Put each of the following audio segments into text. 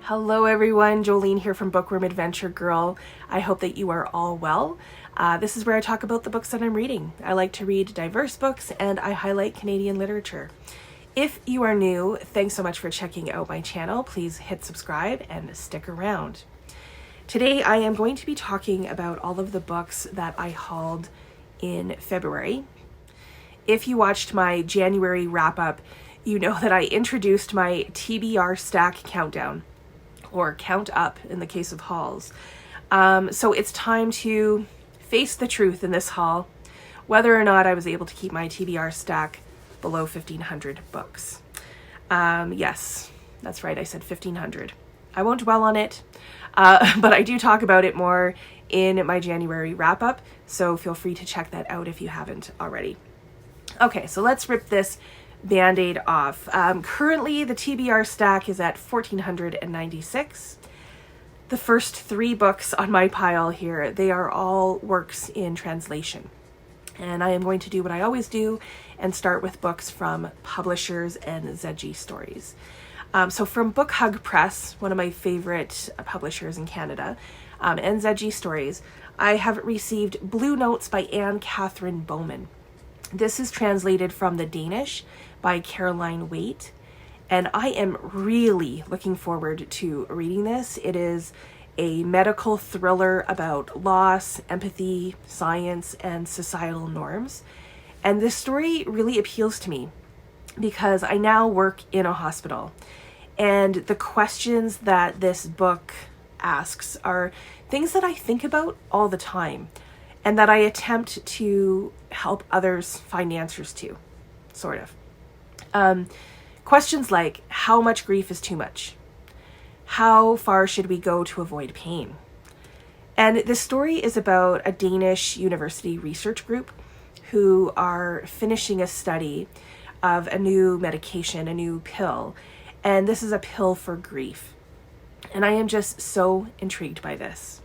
Hello everyone, Jolene here from Bookworm Adventure Girl. I hope that you are all well. This is where I talk about the books that I'm reading. I like to read diverse books and I highlight Canadian literature. If you are new, thanks so much for checking out my channel. Please hit subscribe and stick around. Today I am going to be talking about all of the books that I hauled in February. If you watched my January wrap-up, you know that I introduced my TBR Stack countdown, or count up in the case of hauls. So it's time to face the truth in this haul, whether or not I was able to keep my TBR stack below 1,500 books. Yes, that's right, I said 1,500. I won't dwell on it, but I do talk about it more in my January wrap-up, so feel free to check that out if you haven't already. Okay, so let's rip this Band-Aid off. Currently, the TBR stack is at 1,496. The first 3 books on my pile here, they are all works in translation. And I am going to do what I always do and start with books from publishers and ZG Stories. So from Book Hug Press, one of my favorite publishers in Canada, and ZG Stories, I have received Blue Notes by Cathrine Bomann. This is translated from the Danish by Caroline Waight, and I am really looking forward to reading this. It is a medical thriller about loss, empathy, science, and societal norms. And this story really appeals to me because I now work in a hospital, and the questions that this book asks are things that I think about all the time and that I attempt to help others find answers to, sort of. Questions like, how much grief is too much? How far should we go to avoid pain? And this story is about a Danish university research group who are finishing a study of a new medication, a new pill, and this is a pill for grief. And I am just so intrigued by this.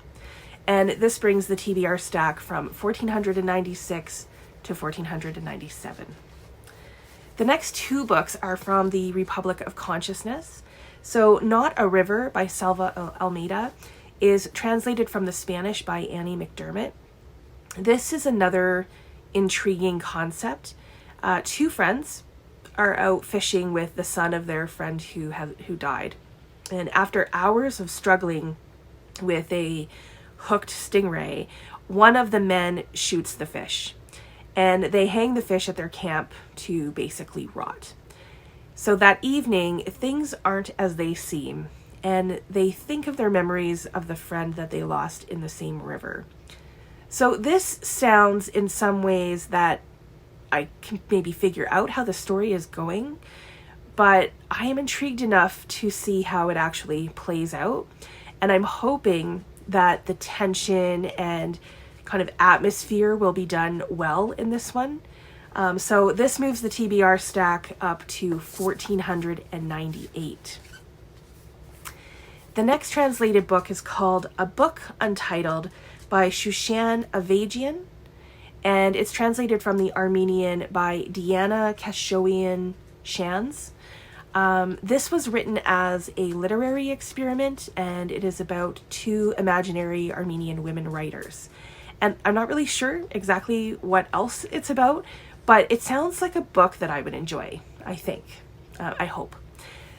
And this brings the TBR stack from 1,496 to 1,497. The next 2 books are from the Republic of Consciousness. So Not a River by Selva Almada is translated from the Spanish by Annie McDermott. This is another intriguing concept. 2 friends are out fishing with the son of their friend who died. And after hours of struggling with a hooked stingray, one of the men shoots the fish. And they hang the fish at their camp to basically rot. So that evening, things aren't as they seem, and they think of their memories of the friend that they lost in the same river. So this sounds in some ways that I can maybe figure out how the story is going, but I am intrigued enough to see how it actually plays out. And I'm hoping that the tension and kind of atmosphere will be done well in this one. So this moves the TBR stack up to 1,498. The next translated book is called A Book Untitled by Shushan Awagyan, and it's translated from the Armenian by Deanna Cachoian-Schanz. This was written as a literary experiment, and it is about 2 imaginary Armenian women writers. And I'm not really sure exactly what else it's about, but it sounds like a book that I would enjoy, I think. I hope.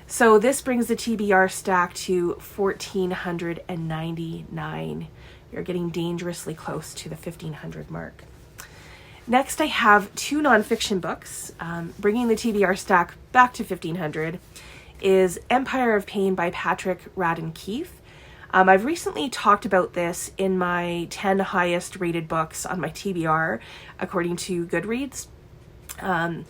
So this brings the TBR stack to 1,499. We're getting dangerously close to the 1,500 mark. Next, I have 2 nonfiction books. Bringing the TBR stack back to 1,500 is Empire of Pain by Patrick Radden Keefe. I've recently talked about this in my 10 highest rated books on my TBR, according to Goodreads. And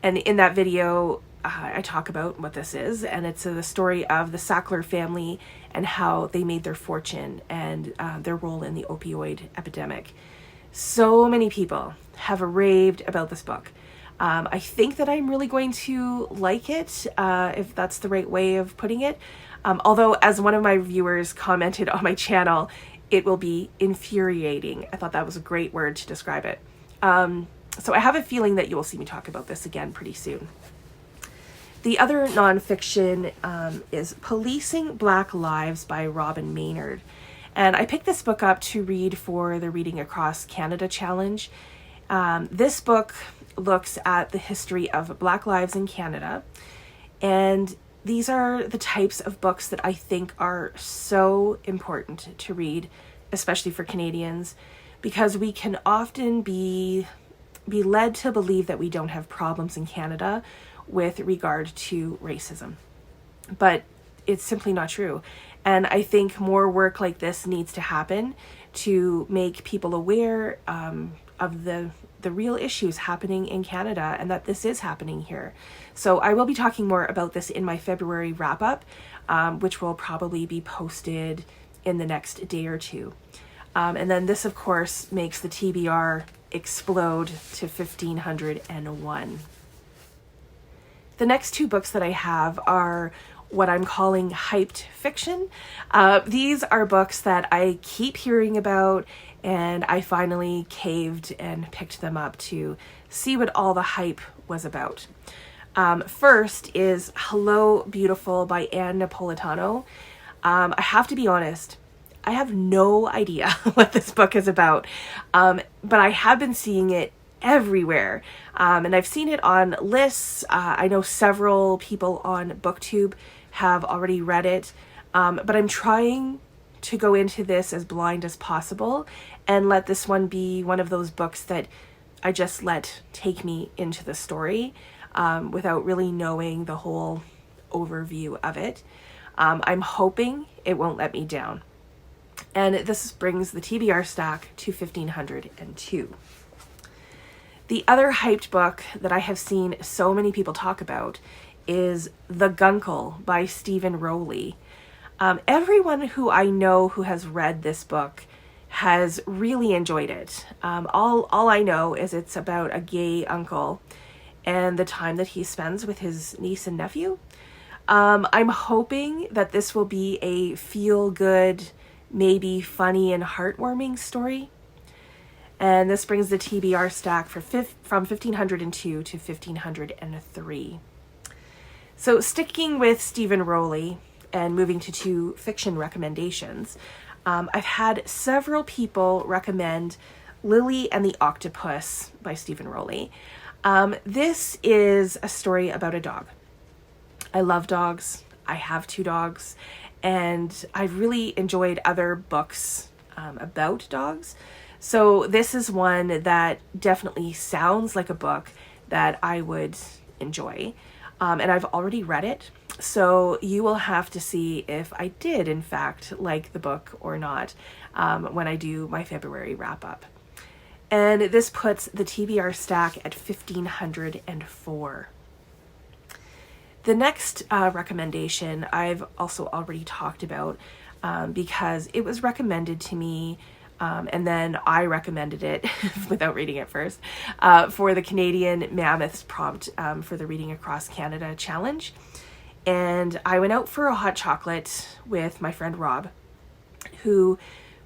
in that video, I talk about what this is, and it's the story of the Sackler family and how they made their fortune and their role in the opioid epidemic. So many people have raved about this book. I think that I'm really going to like it, if that's the right way of putting it. Although, as one of my viewers commented on my channel, it will be infuriating. I thought that was a great word to describe it. So I have a feeling that you will see me talk about this again pretty soon. The other nonfiction is Policing Black Lives by Robyn Maynard. And I picked this book up to read for the Reading Across Canada Challenge. This book looks at the history of Black lives in Canada. And these are the types of books that I think are so important to read, especially for Canadians, because we can often be led to believe that we don't have problems in Canada with regard to racism. But it's simply not true. And I think more work like this needs to happen to make people aware of the real issues happening in Canada, and that this is happening here. So I will be talking more about this in my February wrap-up, which will probably be posted in the next day or two. And then this, of course, makes the TBR explode to 1501. The next two books that I have are what I'm calling hyped fiction. These are books that I keep hearing about, and I finally caved and picked them up to see what all the hype was about. First is Hello, Beautiful by Anne Napolitano. I have to be honest, I have no idea what this book is about, but I have been seeing it everywhere, and I've seen it on lists. I know several people on BookTube have already read it, but I'm trying to go into this as blind as possible and let this one be one of those books that I just let take me into the story without really knowing the whole overview of it. I'm hoping it won't let me down. And this brings the TBR stack to 1502. The other hyped book that I have seen so many people talk about is The Guncle by Stephen Rowley. Everyone who I know who has read this book has really enjoyed it. All I know is it's about a gay uncle and the time that he spends with his niece and nephew. I'm hoping that this will be a feel-good, maybe funny and heartwarming story. And this brings the TBR stack from 1502 to 1503. So sticking with Stephen Rowley and moving to two fiction recommendations, I've had several people recommend Lily and the Octopus by Stephen Rowley. This is a story about a dog. I love dogs. I have 2 dogs, and I've really enjoyed other books about dogs. So this is one that definitely sounds like a book that I would enjoy. And I've already read it, so you will have to see if I did, in fact, like the book or not when I do my February wrap-up. And this puts the TBR stack at 1504. The next recommendation I've also already talked about because it was recommended to me, and then I recommended it without reading it first for the Canadian Mammoths prompt for the Reading Across Canada Challenge. And I went out for a hot chocolate with my friend Rob, who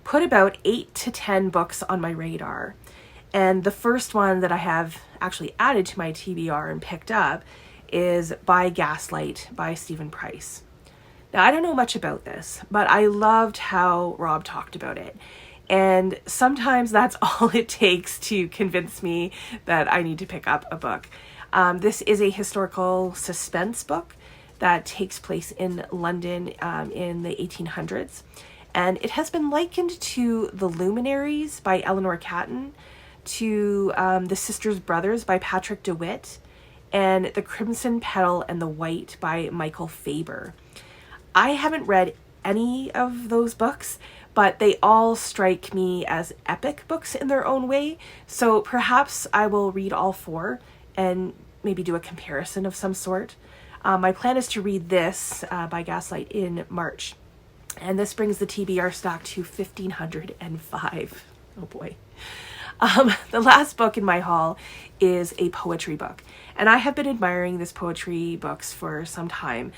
put about 8 to 10 books on my radar. And the first one that I have actually added to my TBR and picked up is By Gaslight by Stephen Price. Now, I don't know much about this, but I loved how Rob talked about it. And sometimes that's all it takes to convince me that I need to pick up a book. This is a historical suspense book that takes place in London in the 1800s. And it has been likened to The Luminaries by Eleanor Catton, to The Sisters Brothers by Patrick DeWitt, and The Crimson Petal and the Waight by Michael Faber. I haven't read any of those books, but they all strike me as epic books in their own way, so perhaps I will read all 4 and maybe do a comparison of some sort. My plan is to read this by Gaslight in March, and this brings the TBR stack to 1505. Oh boy. The last book in my haul is a poetry book, and I have been admiring this poetry books for some time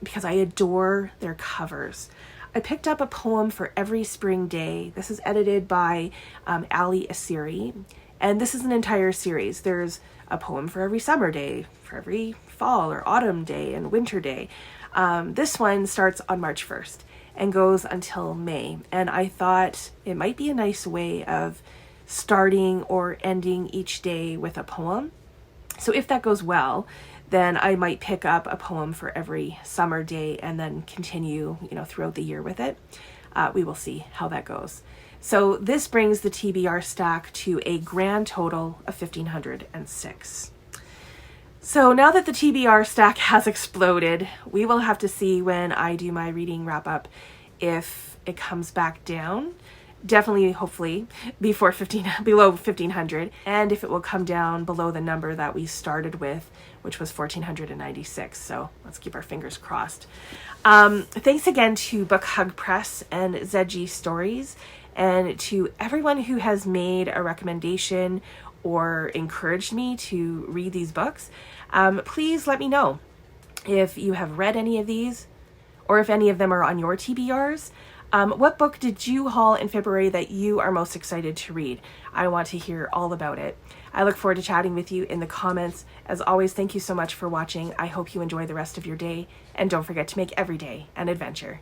because I adore their covers. I picked up A Poem for Every Spring Day. This is edited by Allie Esiri, And this is an entire series. There's a poem for every summer day, for every fall or autumn day and winter day. This one starts on March 1st and goes until May. And I thought it might be a nice way of starting or ending each day with a poem. So if that goes well, then I might pick up a poem for every summer day and then continue, throughout the year with it. We will see how that goes. So this brings the TBR stack to a grand total of 1,506. So now that the TBR stack has exploded, we will have to see when I do my reading wrap up if it comes back down. Definitely, hopefully, below 1,500, and if it will come down below the number that we started with, which was 1,496. So let's keep our fingers crossed. Thanks again to Book Hug Press and ZG Stories, and to everyone who has made a recommendation or encouraged me to read these books. Please let me know if you have read any of these, or if any of them are on your TBRs. What book did you haul in February that you are most excited to read? I want to hear all about it. I look forward to chatting with you in the comments. As always, thank you so much for watching. I hope you enjoy the rest of your day, and don't forget to make every day an adventure.